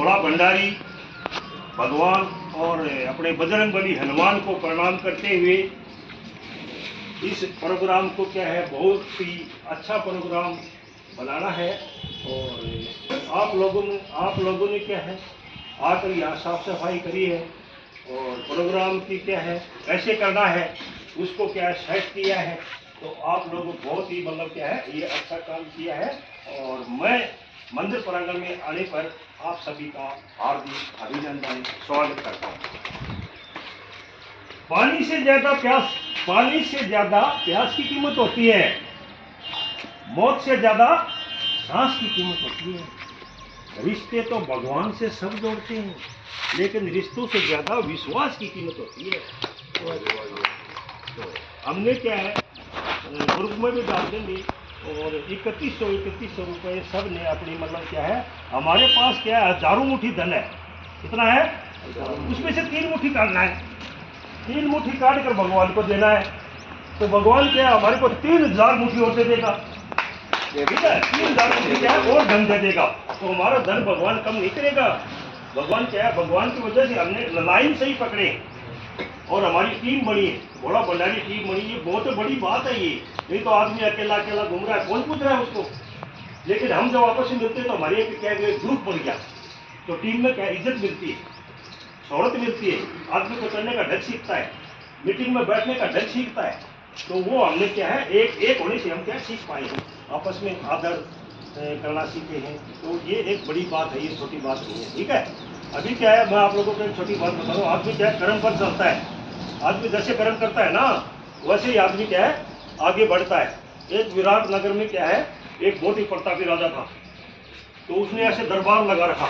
भोला भंडारी भगवान और अपने बजरंगबली हनुमान को प्रणाम करते हुए इस प्रोग्राम को क्या है, बहुत ही अच्छा प्रोग्राम बनाना है। और आप लोगों ने क्या है, आकर यहाँ साफ सफाई करी है और प्रोग्राम की क्या है कैसे करना है उसको क्या सेट किया है। तो आप लोगों बहुत ही मतलब क्या है, ये अच्छा काम किया है। और मैं मंदिर प्रांगण में आने पर आप सभी का हार्दिक अभिनंदन स्वागत करता हूँ। पानी से ज्यादा प्यास की कीमत होती है, मौत से ज्यादा सांस की कीमत होती है। रिश्ते तो भगवान से सब जोड़ते हैं, लेकिन रिश्तों से ज्यादा विश्वास की कीमत होती है। तो हमने क्या है, ग्रुप में भी डाल देंगे और 3100 रुपये सब ने अपनी मतलब क्या है, हमारे पास क्या है, हजारों मुट्ठी धन है। कितना है? उसमें से 3 मुट्ठी काटना है। 3 मुट्ठी काट कर भगवान को देना है। तो भगवान क्या है, हमारे को 3000 मुट्ठी और दे देगा। ठीक है, 3000 मुट्ठी क्या है और धन दे देगा। तो हमारा धन भगवान कम नहीं करेगा। भगवान क्या है, भगवान की वजह से हमने लाइन सही पकड़े और हमारी टीम बनी है, भोला भंडारी टीम बनी। ये बहुत बड़ी बात है ये, नहीं तो आदमी अकेला घूम रहा है, कौन पूछ रहा है उसको। लेकिन हम जब आपस में मिलते हैं तो हमारी क्या ग्रुप बन गया, तो टीम में क्या इज्जत मिलती है, शोहरत मिलती है, आदमी को चलने का ढंग सीखता है, मीटिंग में बैठने का ढंग सीखता है। तो वो हमने क्या है, एक होने से हम क्या सीख पाए हैं, आपस में आदर करना सीखे हैं। तो ये एक बड़ी बात है, ये छोटी बात नहीं है। ठीक है, अभी क्या है, मैं आप लोगों को एक छोटी बात बता रहा हूँ। आदमी क्या है, कर्म पर चलता है। आदमी जैसे कर्म करता है ना, वैसे ही आदमी क्या है आगे बढ़ता है। एक विराट नगर में क्या है, एक बहुत ही प्रतापी राजा था। तो उसने ऐसे दरबार लगा रखा।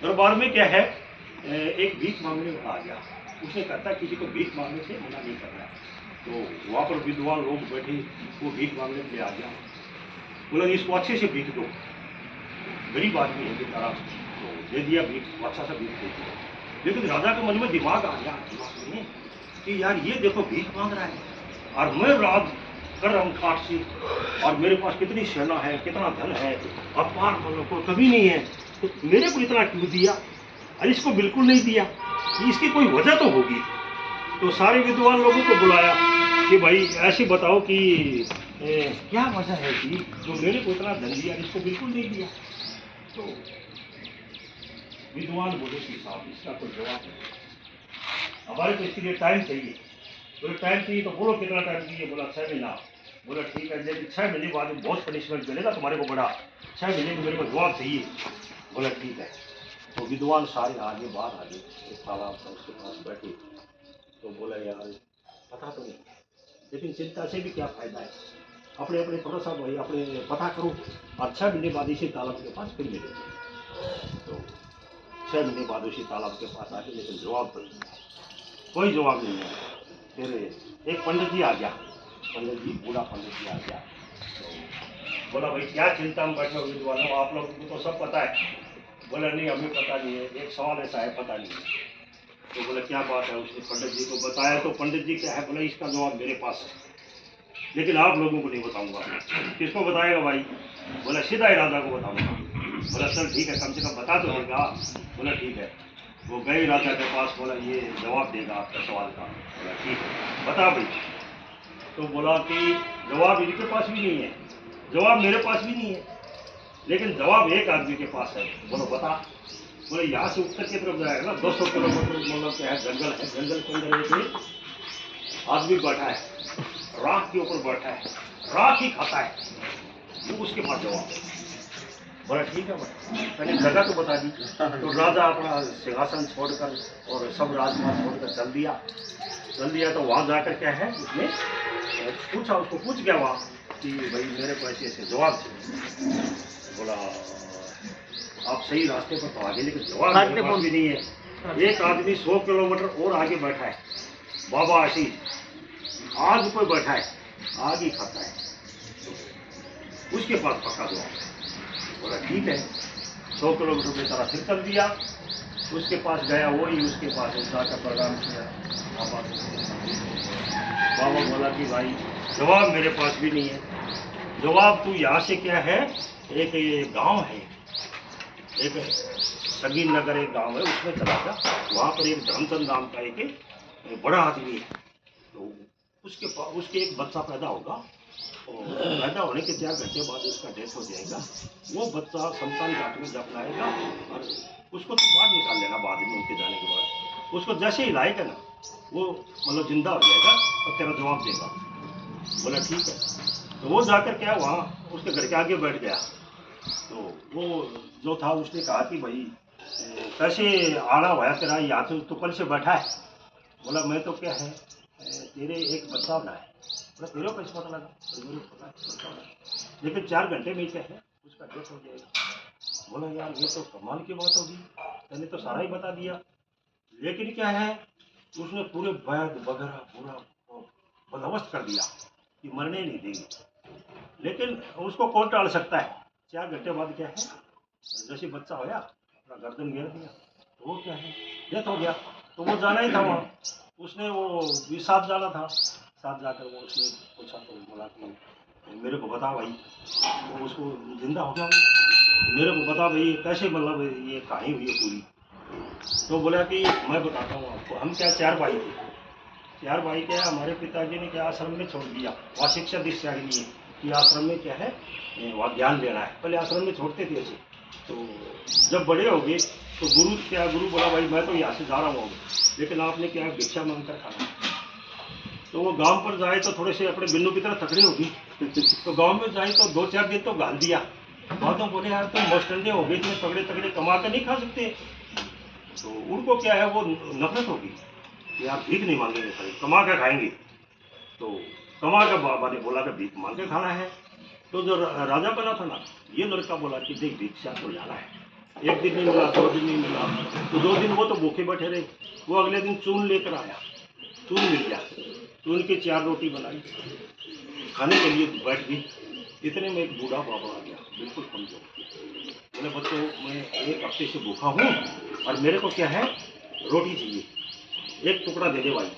दरबार में क्या है, एक भीख मांगने आ गया। उसने कहता किसी को भीख मांगने से मना नहीं करना। तो वहाँ पर विद्वान लोग बैठे, वो भीख मांगने के लिए आ गया। बोला इसको अच्छे से भीख दो, गरीब आदमी है बेचारा। तो दे दिया भीख, अच्छा सा भीख दे दिया। लेकिन राजा के मन में दिमाग आ गया, दिमाग में कि यार ये देखो भीख मांग रहा है और मैं राज कर रहा हूँ ठाट से, और मेरे पास कितनी सेना है, कितना धन है, अपार मतलब को कभी नहीं है, तो मेरे को इतना क्यों दिया और इसको बिल्कुल नहीं दिया, इसकी कोई वजह तो होगी। तो सारे विद्वान लोगों को बुलाया कि भाई ऐसे बताओ कि क्या वजह है कि जो मेरे को इतना धन दिया इसको बिल्कुल नहीं दिया। तो विद्वान बोले कि साहब इसका कोई जवाब नहीं, हमारे को इसके लिए टाइम चाहिए। बोले टाइम चाहिए तो बोलो कितना टाइम चाहिए। बोला 6 महीना। बोला ठीक है, लेकिन 6 महीने बाद बहुत पनिशमेंट मिलेगा तुम्हारे को बड़ा, 6 महीने में मेरे को जवाब चाहिए। बोला ठीक है। तो विद्वान सारे आगे बाहर आगे एक तालाब था, उसके पास बैठे। तो बोला यार पता तो नहीं, लेकिन चिंता से भी क्या फायदा है, अपने अपने थोड़ा सा भाई अपने पता करो, और 6 महीने बाद इसी तालाब के पास फिर मिले। तो 6 महीने बाद उसी तालाब के पास आके, लेकिन जवाब तो नहीं है, कोई जवाब नहीं है। फिर एक पंडित जी आ गया, पंडित जी बूढ़ा पंडित जी आ गया। तो बोला भाई क्या चिंता में बैठे हो विद्वानों, आप लोगों को तो सब पता है। बोला नहीं हमें पता नहीं है, एक सवाल ऐसा है पता नहीं है। तो बोला क्या बात है, उसने पंडित जी को बताया। तो पंडित जी क्या है, बोला इसका जवाब मेरे पास है, लेकिन आप लोगों को नहीं बताऊंगा। किसको बताएगा भाई? बोला सीधा ही राजा को बताऊंगा। बोला चल ठीक है, कम से कम बता तो देगा। बोला ठीक है। वो गए राजा के पास, बोला ये जवाब देगा आपका सवाल का। बोला ठीक है बता भाई। तो बोला कि जवाब इनके पास भी नहीं है, जवाब मेरे पास भी नहीं है, लेकिन जवाब एक आदमी के पास है। बोलो बता। बोले यहाँ से उत्तर की तरफ जाएगा ना 200 किलोमीटर, मतलब क्या है जंगल है, जंगल के अंदर एक आदमी बैठा है, राख के ऊपर बैठा है, राख ही खाता है, वो उसके पास जवाब है। बोला ठीक है भाई, मैंने जगह तो बता दी। तो राजा अपना सिंहासन छोड़कर और सब राजकुमार छोड़कर चल दिया। तो वहाँ जाकर क्या है, उसने पूछा, उसको पूछ गया वहाँ कि भाई मेरे को ऐसे ऐसे जवाब चाहिए। बोला आप सही रास्ते पर तो आगे, लेकिन जवाब मेरे पास भी नहीं है। एक आदमी 100 किलोमीटर और आगे बैठा है, बाबा आशीष, आग पर बैठा है, आग ही खाता है, उसके पास पक्का जवाब है। बोला ठीक है। 100 किलोमीटर में तरह फिर चल दिया, उसके पास गया, वही उसके पास जाकर प्रोग्राम किया। बाबा बोला कि भाई जवाब मेरे पास भी नहीं है, जवाब तू यहाँ से क्या है, एक गांव है, एक संगीन नगर एक गांव है, उसमें चला गया। वहाँ पर एक धर्मचंद नाम का एक बड़ा आदमी है, तो उसके एक बच्चा पैदा होगा, और पैदा होने के 4 घंटे बाद उसका डेथ हो जाएगा। वो बच्चा शमशान घाट में जब लाएगा और उसको तो बाहर निकाल लेना बाद में, उनके जाने के बाद उसको जैसे ही लाएगा ना, वो मतलब जिंदा हो जाएगा और तेरा जवाब देगा। बोला ठीक है। तो वो जाकर क्या वहाँ उसके घर के आगे बैठ गया। तो वो जो था उसने कहा कि भाई कैसे आना हुआ तेरा, यहाँ तो कल से बैठा है। बोला मैं तो क्या है तेरे एक बच्चा बना है। बोला तेरे को कैसे पता लगा? मेरे को पता है, लेकिन 4 घंटे में क्या है उसका डेथ हो जाएगा। बोला यार ये तो कमाल की बात होगी, मैंने तो सारा ही बता दिया। लेकिन क्या है उसने पूरे बैग वगैरह पूरा बंदोबस्त कर दिया कि मरने नहीं देंगे। लेकिन उसको कौन टाल सकता है? 4 घंटे बाद क्या है जैसे बच्चा होया अपना गर्दन घेर दिया, तो वो क्या है डेथ हो गया। तो वो जाना ही था वहाँ, उसने वो भी साथ जाना था। साथ जाकर वो उसने पूछा तो बोला कि मेरे को बता भाई, तो उसको जिंदा हो गया, मेरे को बता भाई कैसे मतलब ये कहानी हुई है पूरी। तो बोला कि मैं बताता हूँ आपको, हम क्या 4 भाई थे। 4 भाई क्या हमारे पिताजी ने क्या आश्रम में छोड़ दिया, वहाँ शिक्षा दीक्षा के लिए कि आश्रम में क्या है वहाँ ज्ञान लेना है। पहले आश्रम में छोड़ते थे ऐसे। तो जब बड़े हो गए तो गुरु बोला भाई मैं तो यहाँ से जा रहा हूँ, लेकिन आपने क्या भिक्षा मांग कर खाना। तो वो गांव पर जाए तो थोड़े से अपने बिन्नू की तरह तकड़े होगी, तो गांव में जाए तो 2-4 दिन तो गाल दिया। बाद में बोले यार तुम मोस्टंडे हो गए, इतने तगड़े तगड़े कमा कर नहीं खा सकते। तो उनको क्या है वो नफरत होगी कि यार भीख नहीं मांगेंगे, भाई कमा कर खाएंगे। तो कमा कर बाबा ने बोला कि भीख मांग के खाना है। तो जो राजा बना था ना, ये लड़का बोला कि देख भिक्षा तो जाना है, 1 दिन नहीं मिला, 2 दिन नहीं मिला, तो 2 दिन वो तो भूखे बैठे रहे। वो अगले दिन चून लेकर आया, चून मिल गया, चून की 4 रोटी बनाई, खाने के लिए बैठ गई। इतने में एक बूढ़ा बाबा आ गया, बिल्कुल कमजोर। बोले बच्चों मैं 1 हफ्ते से भूखा हूँ और मेरे को क्या है रोटी चाहिए, 1 टुकड़ा दे दे भाई।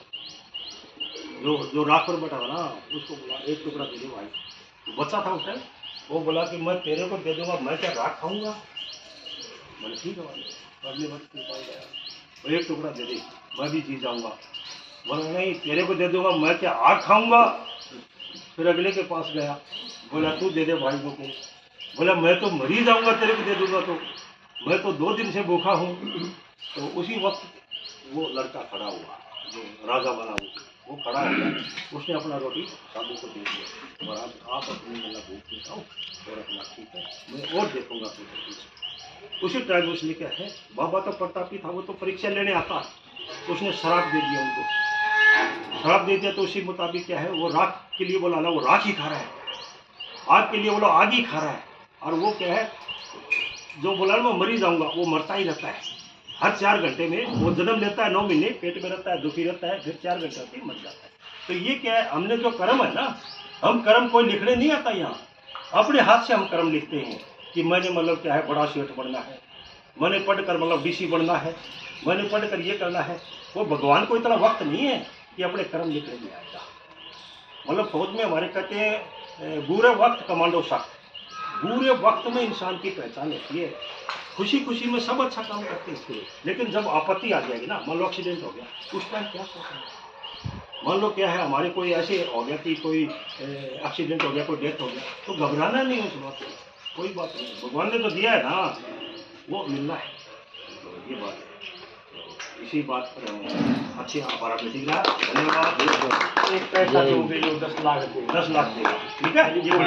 जो राख पर बैठा था ना उसको बोला 1 टुकड़ा दे दे भाई। तो बच्चा था उस टाइम, वो बोला कि मैं तेरे को दे दूंगा, मैं क्या राख खाऊंगा? मैंने ठीक है भाई। अगले वक्त के पास गया, तो 1 टुकड़ा दे दे मैं भी जी जाऊंगा। बोला नहीं तेरे को दे दूंगा, मैं क्या आग खाऊंगा? फिर अगले के पास गया, बोला तू दे दे भाई को। बोला मैं तो मर ही जाऊंगा तेरे को दे दूंगा, तो मैं तो 2 दिन से भूखा हूँ। तो उसी वक्त वो लड़का खड़ा हुआ, जो राजा बना वो खड़ा हो गया। उसने अपना रोटी साधु को दे दिया, महाराज आप अपनी मतलब भूख में खाओ और अपना ठीक है, मैं और देखूंगा तो। उसी टाइम उसने क्या है, बाबा तो प्रतापी था, वो तो परीक्षा लेने आता, उसने शराब दे दिया उनको। शराब दे दिया तो उसी मुताबिक क्या है वो राख के लिए बोला ना, वो राख ही खा रहा है, आग के लिए बोला आग ही खा रहा है। और वो क्या है जो बोला ना मैं मरी जाऊंगा, वो मरता ही रहता है। हर 4 घंटे में वो जन्म लेता है, 9 महीने पेट में रहता है, दुखी रहता है, फिर 4 घंटे में मर जाता है। तो ये क्या है, हमने जो कर्म है ना, हम कर्म कोई लिखने नहीं आता यहाँ, अपने हाथ से हम कर्म लिखते हैं कि मैंने मतलब क्या है बड़ा सेठ बनना है, मैंने पढ़कर मतलब डीसी बनना है, मैंने पढ़कर ये करना है। वो भगवान को इतना वक्त नहीं है कि अपने कर्म लिखने में आएगा। मतलब फौज में हमारे कहते हैं बुरे वक्त कमांडो सख्त, बुरे वक्त में इंसान की पहचान होती है। खुशी खुशी में सब अच्छा काम करते हैं, लेकिन जब आपत्ति आ जाएगी ना, मान लो एक्सीडेंट हो गया, उस टाइम क्या सोचना? मान लो क्या है हमारे कोई ऐसे हो गया कि कोई एक्सीडेंट हो गया, कोई डेथ हो गया, तो घबराना नहीं उस बात में, कोई बात नहीं, भगवान ने तो दिया है ना, वो मिलना है। तो ये बात है, तो इसी बात पर अच्छी हमारा मीटिंग रहा। धन्यवाद। एक पैसा जो 10 लाख देगा, ठीक है, ये बड़ी